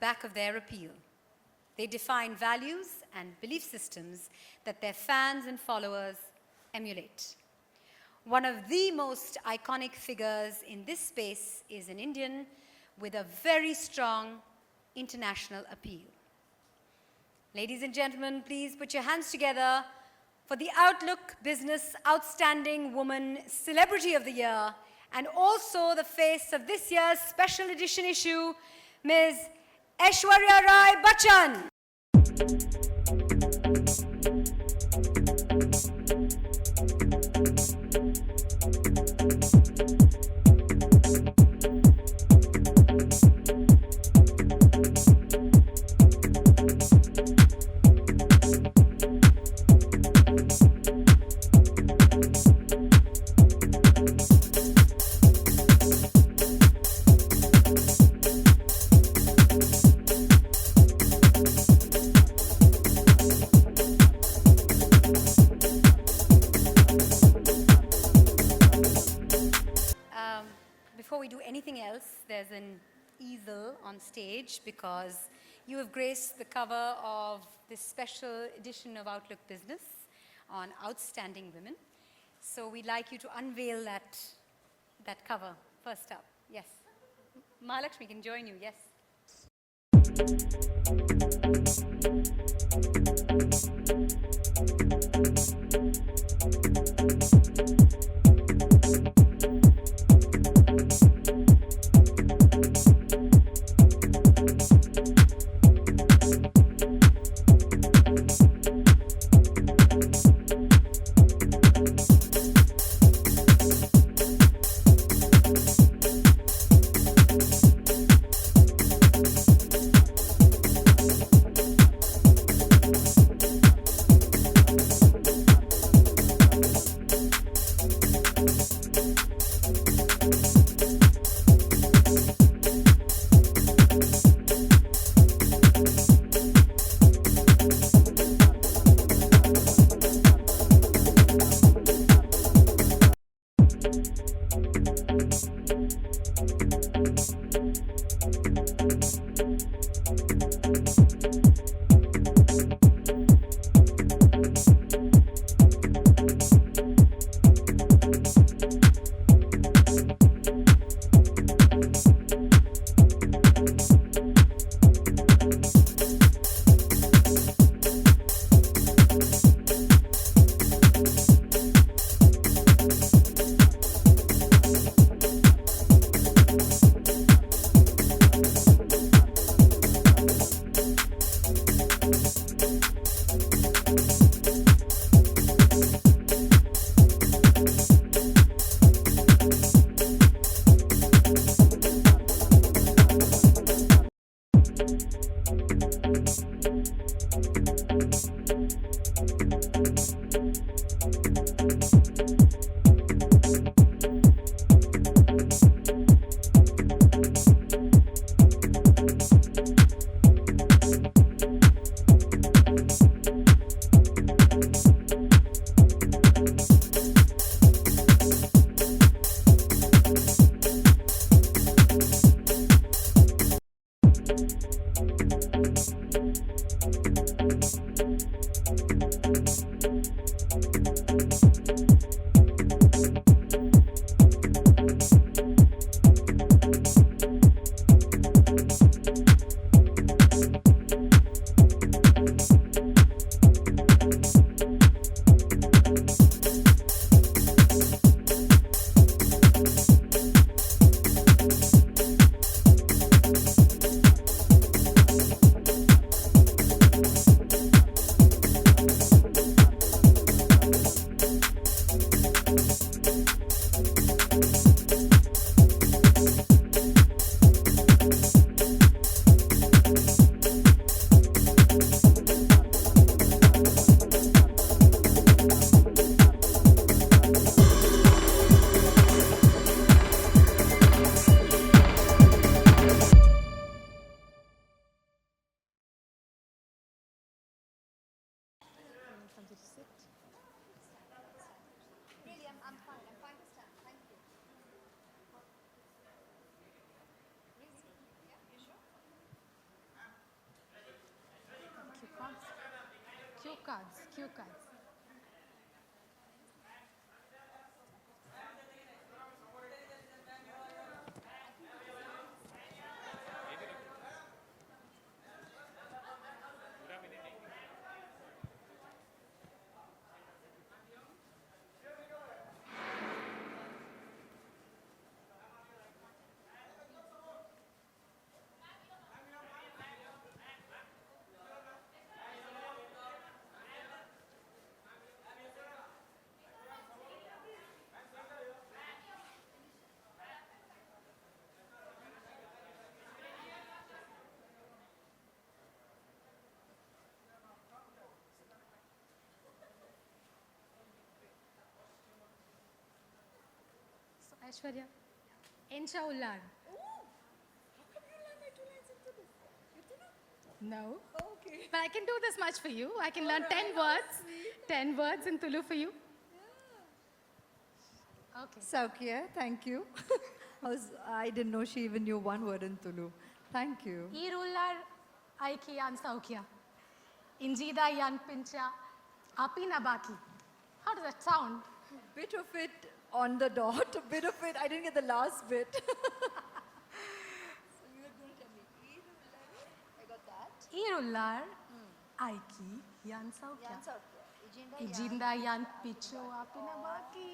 back of their appeal. They define values and belief systems that their fans and followers emulate. One of the most iconic figures in this space is an Indian with a very strong international appeal. Ladies and gentlemen, please put your hands together for the Outlook Business Outstanding Woman Celebrity of the Year and also the face of this year's special edition issue, Ms. Aishwarya Rai Bachchan. Before we do anything else, there's an easel on stage because you have graced the cover of this special edition of Outlook Business on Outstanding Women. So we'd like you to unveil that cover first up. Yes. Mahalakshmi can join you. Yes. Aishwarya. Ensha Ullar. No. Okay. But I can do this much for you. I can learn 10 words. 10 words in Tulu for you. Okay. Saukya, thank you. I didn't know she even knew one word in Tulu. Thank you. Irullar Aiki Yan Saukya. Injida Yan Pincha. Api Nabaki. How does that sound? Bit of it on the dot, a bit of it, I didn't get the last bit. So you were going to tell me, I got that. Irullar Aiki Yan Saukya. Ijinda Yan Picho Api Nabaki.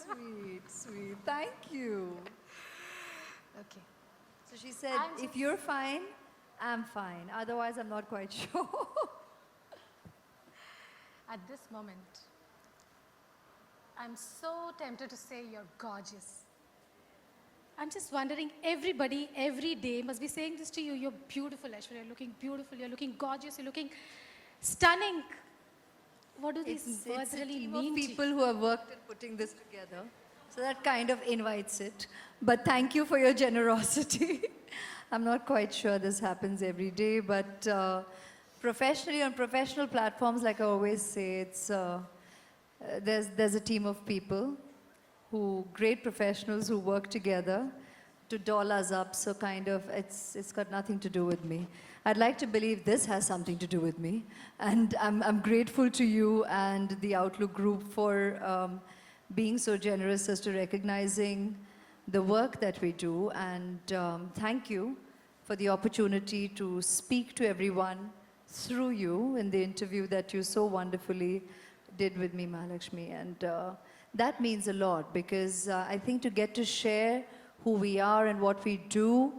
Sweet, sweet. Thank you. Okay. So she said, I'm if just- you're fine, I'm fine. Otherwise, I'm not quite sure. At this moment, I'm so tempted to say you're gorgeous. I'm just wondering, everybody, every day must be saying this to you. You're beautiful, Aishwarya. You're looking beautiful. You're looking gorgeous. You're looking stunning. What do these words a really team mean of to you? people who have worked in putting this together. So that kind of invites it. But thank you for your generosity. I'm not quite sure this happens every day, but professionally on professional platforms, like I always say, there's a team of people great professionals who work together to doll us up. So kind of, it's got nothing to do with me. I'd like to believe this has something to do with me. And I'm grateful to you and the Outlook Group for being so generous as to recognizing the work that we do. And thank you for the opportunity to speak to everyone through you in the interview that you so wonderfully did with me, Mahalakshmi. And that means a lot because I think to get to share who we are and what we do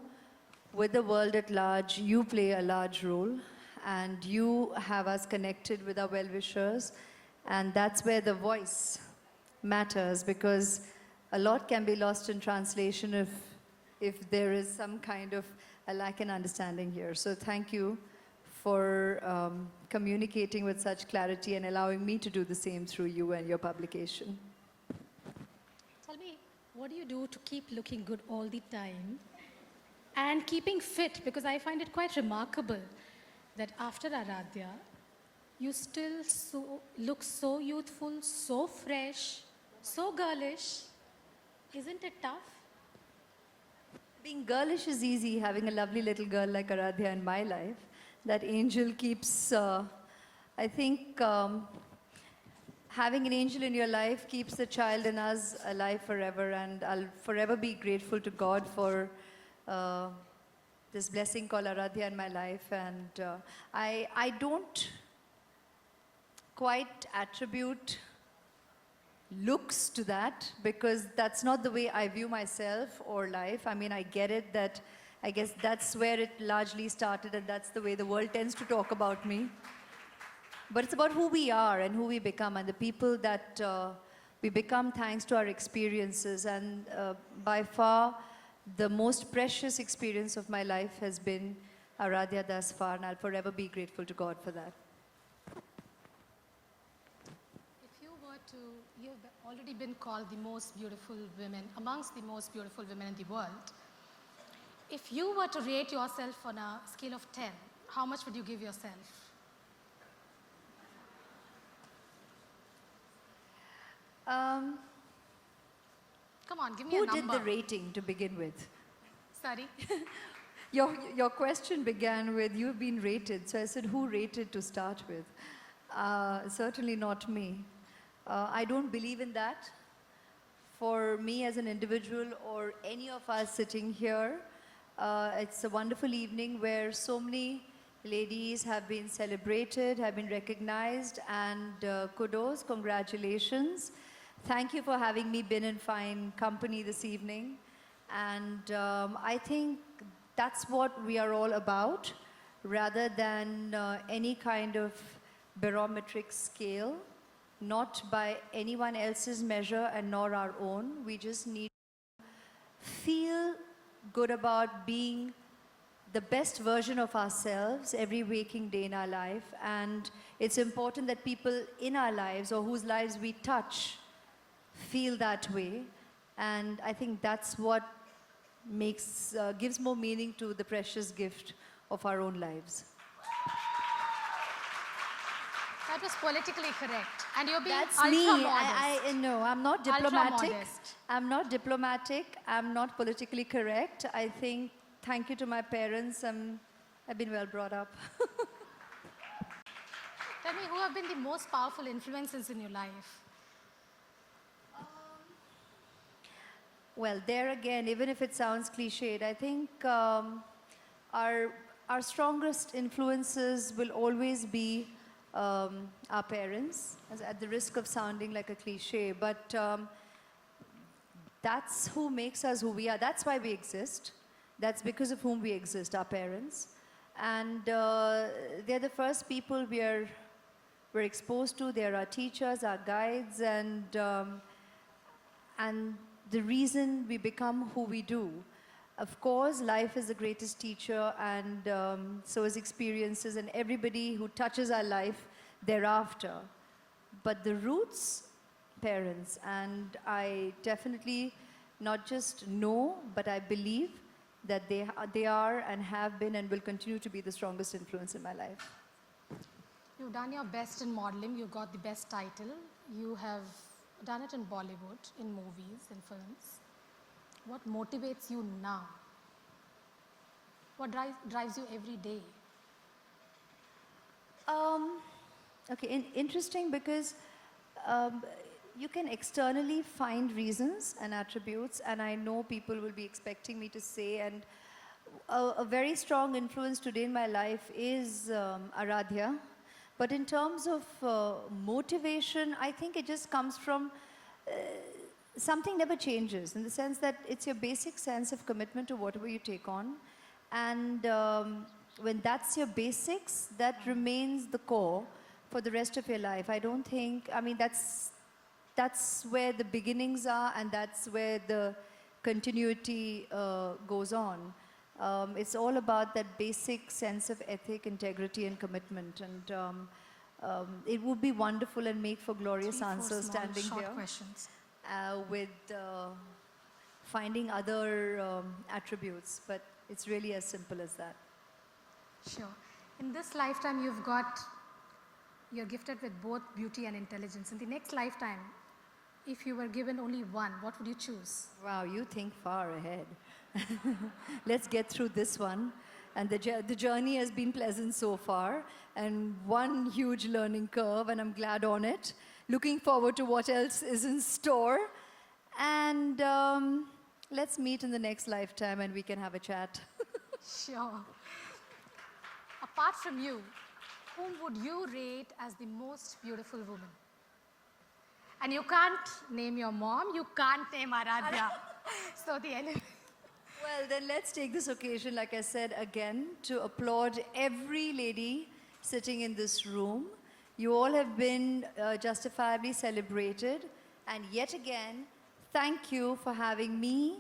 with the world at large, you play a large role and you have us connected with our well-wishers, and that's where the voice matters, because a lot can be lost in translation if there is some kind of a lack in understanding here. So thank you for communicating with such clarity and allowing me to do the same through you and your publication. Tell me, what do you do to keep looking good all the time and keeping fit? Because I find it quite remarkable that after Aradhya, you still look so youthful, so fresh, so girlish. Isn't it tough? Being girlish is easy, having a lovely little girl like Aradhya in my life. That angel keeps, I think, having an angel in your life keeps the child in us alive forever, and I'll forever be grateful to God for this blessing called Aradhya in my life. And I don't quite attribute looks to that, because that's not the way I view myself or life. I mean, I get it that I guess that's where it largely started, and that's the way the world tends to talk about me. But it's about who we are and who we become and the people that we become thanks to our experiences. And by far, the most precious experience of my life has been Aradhya thus far, and I'll forever be grateful to God for that. If you were to, you've already been called the most beautiful women, amongst the most beautiful women in the world. If you were to rate yourself on a scale of 10, how much would you give yourself? Come on, give me a Who number. did the rating to begin with? Sorry. Your question began with, you've been rated. So I said, who rated to start with? Certainly not me. I don't believe in that. For me as an individual or any of us sitting here, it's a wonderful evening where so many ladies have been celebrated, have been recognized, and kudos, congratulations. Thank you for having me been in fine company this evening. And I think that's what we are all about, rather than any kind of barometric scale, not by anyone else's measure and nor our own. We just need to feel good about being the best version of ourselves every waking day in our life. And it's important that people in our lives or whose lives we touch feel that way. And I think that's what gives more meaning to the precious gift of our own lives. That was politically correct. And you're being That's ultra me. modest. No, I'm not Ultra diplomatic. modest. I'm not diplomatic. I'm not politically correct. I think, thank you to my parents. I've been well brought up. Tell me, who have been the most powerful influences in your life? Well, there again, even if it sounds cliched, I think our strongest influences will always be our parents, at the risk of sounding like a cliche, but that's who makes us who we are. That's why we exist. That's because of whom we exist, our parents. And they're the first people we're exposed to. They're our teachers, our guides, and the reason we become who we do. Of course, life is the greatest teacher, and so is experiences, and everybody who touches our life thereafter. But the roots, parents, and I definitely not just know, but I believe that they are and have been and will continue to be the strongest influence in my life. You've done your best in modeling, you got the best title. You have done it in Bollywood, in movies, in films. What motivates you now? What drives you every day? Okay, interesting, because you can externally find reasons and attributes, and I know people will be expecting me to say, and a very strong influence today in my life is Aradhya. But in terms of motivation, I think it just comes from something never changes, in the sense that it's your basic sense of commitment to whatever you take on. And when that's your basics, that remains the core for the rest of your life. I don't think, I mean, that's where the beginnings are, and that's where the continuity goes on. It's all about that basic sense of ethic, integrity, and commitment. And it would be wonderful and make for glorious 3, 4 answers small, standing short here questions. with finding other attributes. But it's really as simple as that. Sure. In this lifetime, you're gifted with both beauty and intelligence. In the next lifetime, if you were given only one, what would you choose? Wow, you think far ahead. Let's get through this one. And the journey has been pleasant so far, and one huge learning curve, and I'm glad on it. Looking forward to what else is in store. And let's meet in the next lifetime and we can have a chat. Sure. Apart from you, whom would you rate as the most beautiful woman? And you can't name your mom, you can't name Aradhya. So the enemy. Well, then let's take this occasion, like I said, again, to applaud every lady sitting in this room. You all have been justifiably celebrated. And yet again, thank you for having me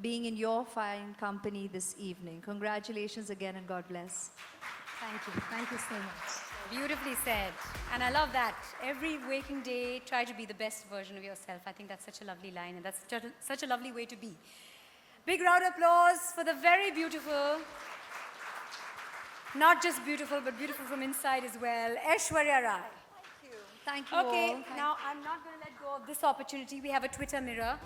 being in your fine company this evening. Congratulations again, and God bless. Thank you. Thank you so much. Beautifully said. And I love that. Every waking day, try to be the best version of yourself. I think that's such a lovely line, and that's such a lovely way to be. Big round of applause for the very beautiful, not just beautiful, but beautiful from inside as well, Aishwarya Rai. Thank you. Thank you Okay, all. now I'm not going to let go of this opportunity. We have a Twitter mirror.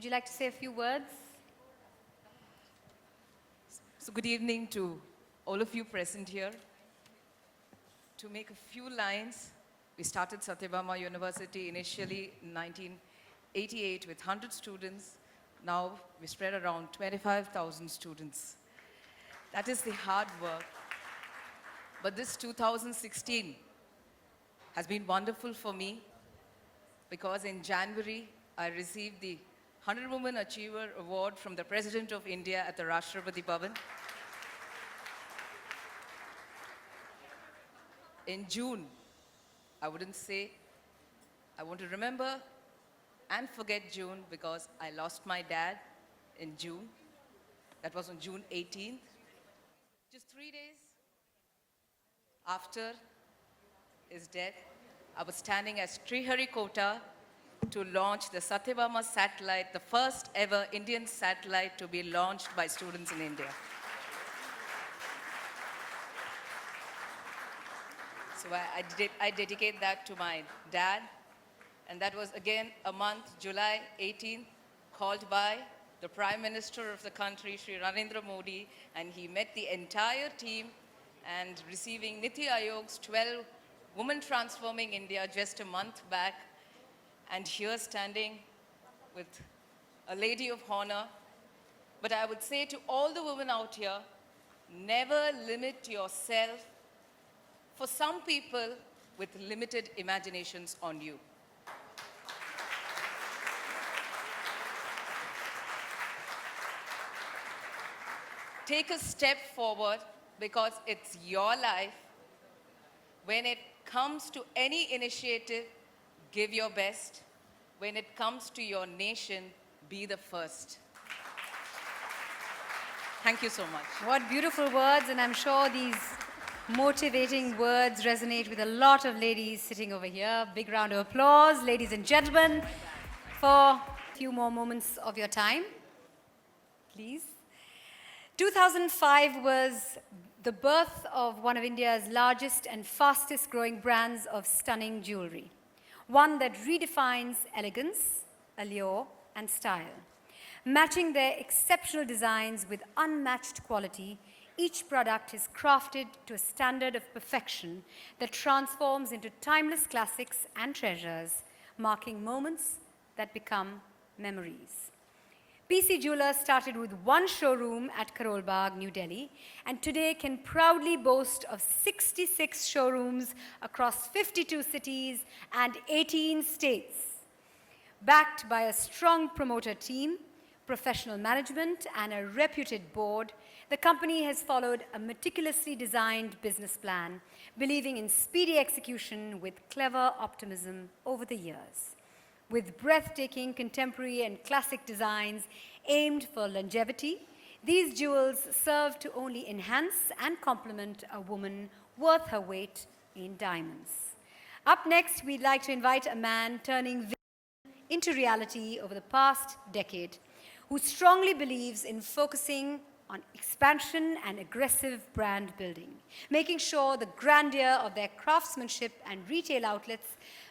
would you like to say a few words? So good evening to all of you present here. To make a few lines, we started Satyabama University initially in 1988 with 100 students. Now we spread around 25,000 students. That is the hard work. But this 2016 has been wonderful for me because in January, I received the 100 Women Achiever Award from the President of India at the Rashtrapati Bhavan. In June, I wouldn't say, I want to remember and forget June because I lost my dad in June. That was on June 18th. Just 3 days after his death, I was standing at Sriharikota to launch the Satyabama satellite, the first ever Indian satellite to be launched by students in India. So I dedicate that to my dad. And that was again a month, July 18th, called by the Prime Minister of the country, Sri Narendra Modi, and he met the entire team and receiving Niti Aayog's 12 Women Transforming India just a month back. And here standing with a lady of honor. But I would say to all the women out here, never limit yourself for some people with limited imaginations on you. Take a step forward because it's your life. When it comes to any initiative, give your best. When it comes to your nation, be the first. Thank you so much. What beautiful words, and I'm sure these motivating words resonate with a lot of ladies sitting over here. Big round of applause, ladies and gentlemen, for a few more moments of your time, please. 2005 was the birth of one of India's largest and fastest growing brands of stunning jewelry. One that redefines elegance, allure, and style. Matching their exceptional designs with unmatched quality, each product is crafted to a standard of perfection that transforms into timeless classics and treasures, marking moments that become memories. PC Jewelers started with one showroom at Karol Bagh, New Delhi, and today can proudly boast of 66 showrooms across 52 cities and 18 states. Backed by a strong promoter team, professional management, and a reputed board, the company has followed a meticulously designed business plan, believing in speedy execution with clever optimism over the years. With breathtaking contemporary and classic designs aimed for longevity, these jewels serve to only enhance and complement a woman worth her weight in diamonds. Up next, we'd like to invite a man turning vision into reality over the past decade, who strongly believes in focusing on expansion and aggressive brand building, making sure the grandeur of their craftsmanship and retail outlets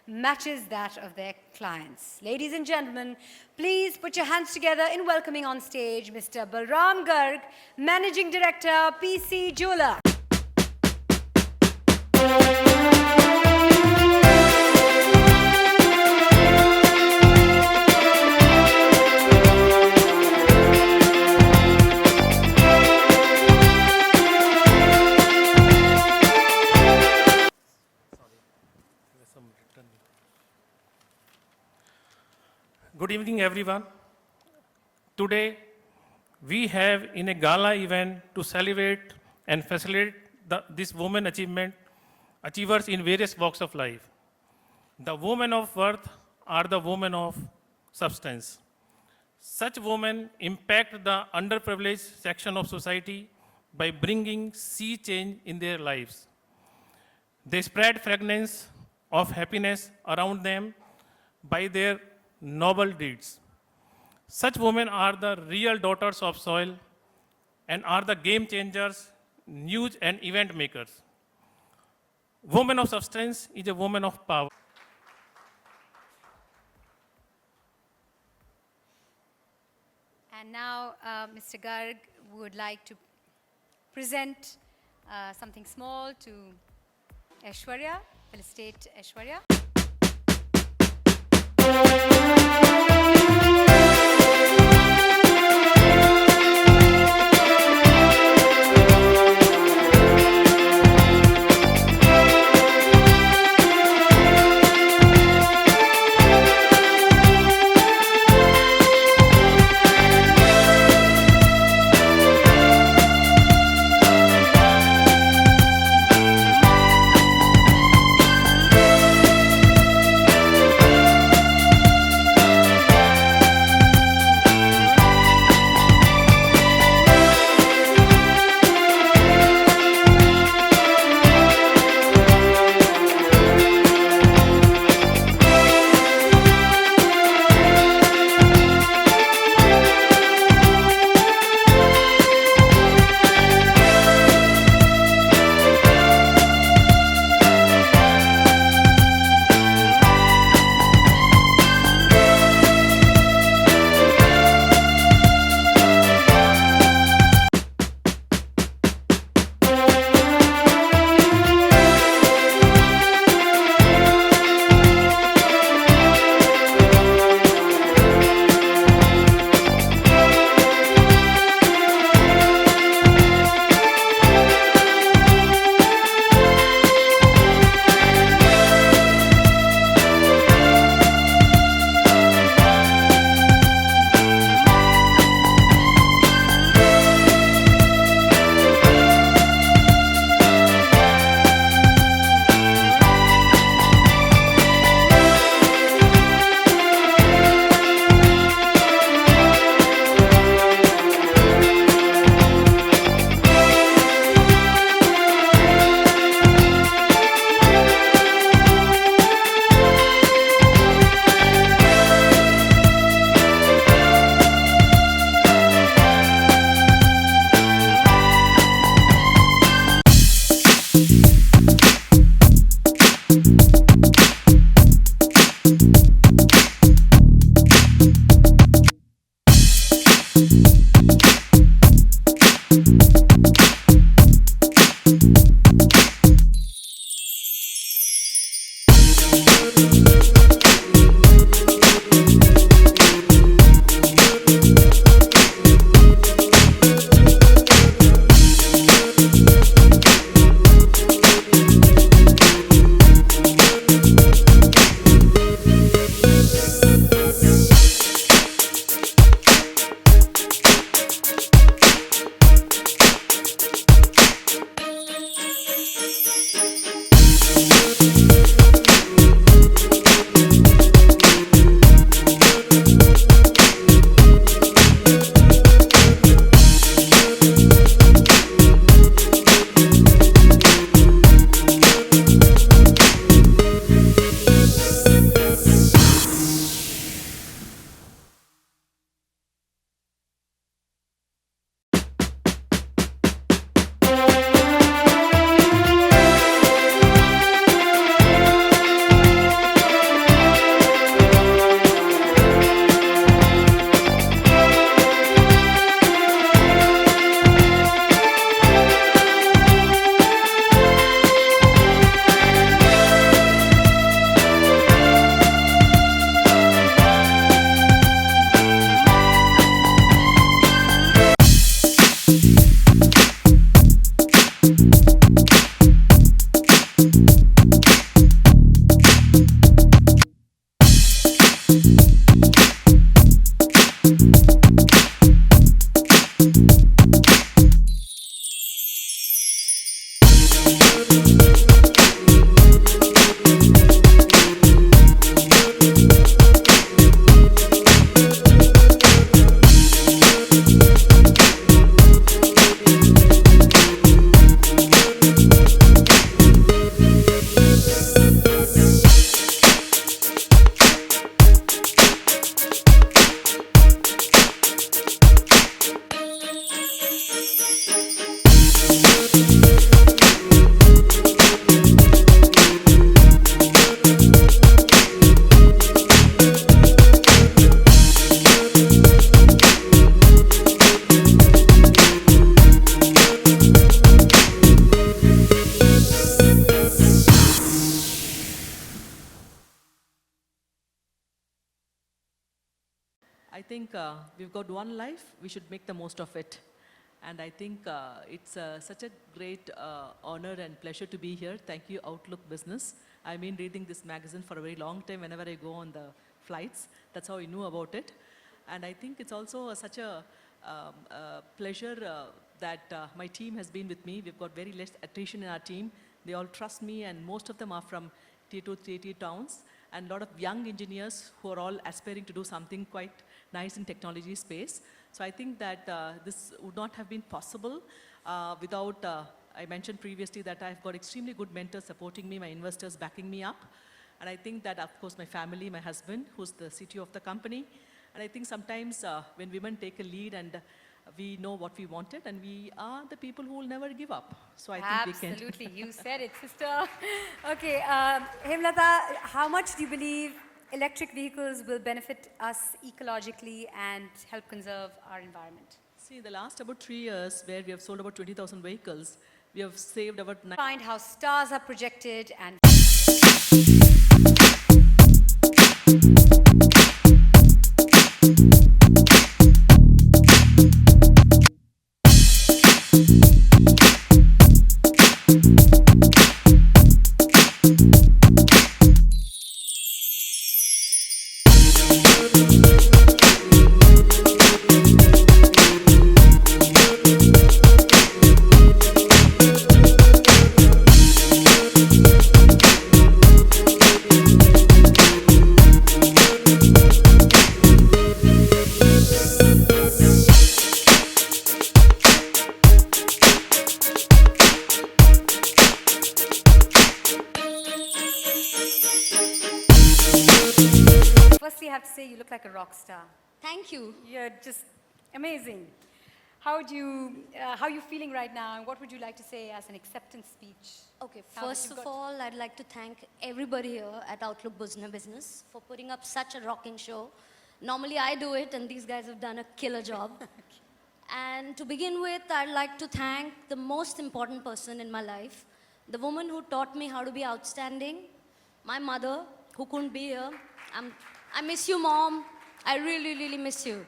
matches that of their clients. Ladies and gentlemen, please put your hands together in welcoming on stage Mr. Balram Garg, Managing Director, PC Jeweler. Good evening, everyone. Today, we have in a gala event to celebrate and facilitate this women achievers in various walks of life. The women of worth are the women of substance. Such women impact the underprivileged section of society by bringing sea change in their lives. They spread fragrance of happiness around them by their noble deeds. Such women are the real daughters of soil and are the game changers, news and event makers. Woman of substance is a woman of power. And now Mr. Garg would like to present something small to Aishwarya. Felicitate Aishwarya. think we've got one life, we should make the most of it. And I think it's such a great honor and pleasure to be here. Thank you, Outlook Business. I've been reading this magazine for a very long time whenever I go on the flights. That's how I knew about it. And I think it's also such a pleasure that my team has been with me. We've got very less attrition in our team. They all trust me, and most of them are from tier 2, tier 3 towns, and a lot of young engineers who are all aspiring to do something quite nice in technology space. So I think that this would not have been possible without, I mentioned previously that I've got extremely good mentors supporting me, my investors backing me up. And I think that, of course, my family, my husband, who's the CTO of the company. And I think sometimes when women take a lead and we know what we wanted, and we are the people who will never give up. So I think we can. Absolutely. You said it, sister. Okay, Hemlata, how much do you believe electric vehicles will benefit us ecologically and help conserve our environment? See, the last about 3 years, where we have sold about 20,000 vehicles, we have saved about Find how stars are projected and firstly, I have to say you look like a rock star. Thank you. You're just amazing. How are you feeling right now, and what would you like to say as an acceptance speech? Okay, Now that first you've of got- all, I'd like to thank everybody here at Outlook Business for putting up such a rocking show. Normally I do it, and these guys have done a killer job. And to begin with, I'd like to thank the most important person in my life, the woman who taught me how to be outstanding, my mother, who couldn't be here. I miss you, Mom. I really, really miss you.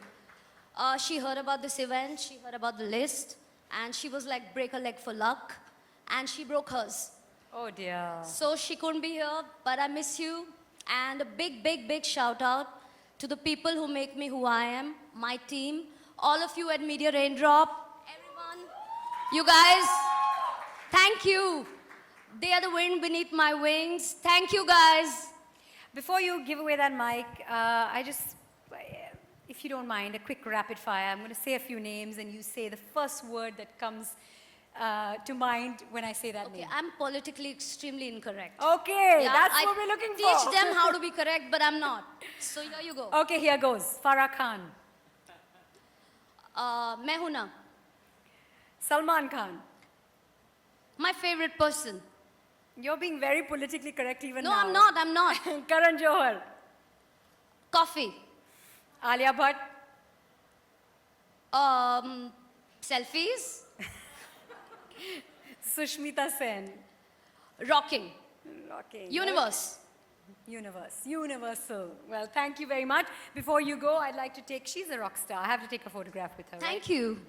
She heard about this event, she heard about the list, and she was like, break a leg for luck, and she broke hers. Oh dear. So she couldn't be here, but I miss you. And a big, big, big shout out to the people who make me who I am, my team, all of you at Media Raindrop, everyone, you guys, thank you. They are the wind beneath my wings. Thank you, guys. Before you give away that mic, if you don't mind, a quick rapid fire. I'm going to say a few names, and you say the first word that comes to mind when I say that Okay, name. I'm politically extremely incorrect. Okay, Yeah, that's I what we're looking teach for. them how to be correct, but I'm not. So here you go. Okay, here goes. Farah Khan, Mehuna, Salman Khan. my favorite person. You're being very politically correct even No, now. I'm not. Karan Johar, Coffee. Alia Bhatt, Selfies. Sushmita Sen. Rocking. Okay. Universe. Universal. Well, thank you very much. Before you go, I'd like to take, she's a rock star. I have to take a photograph with her. Thank you.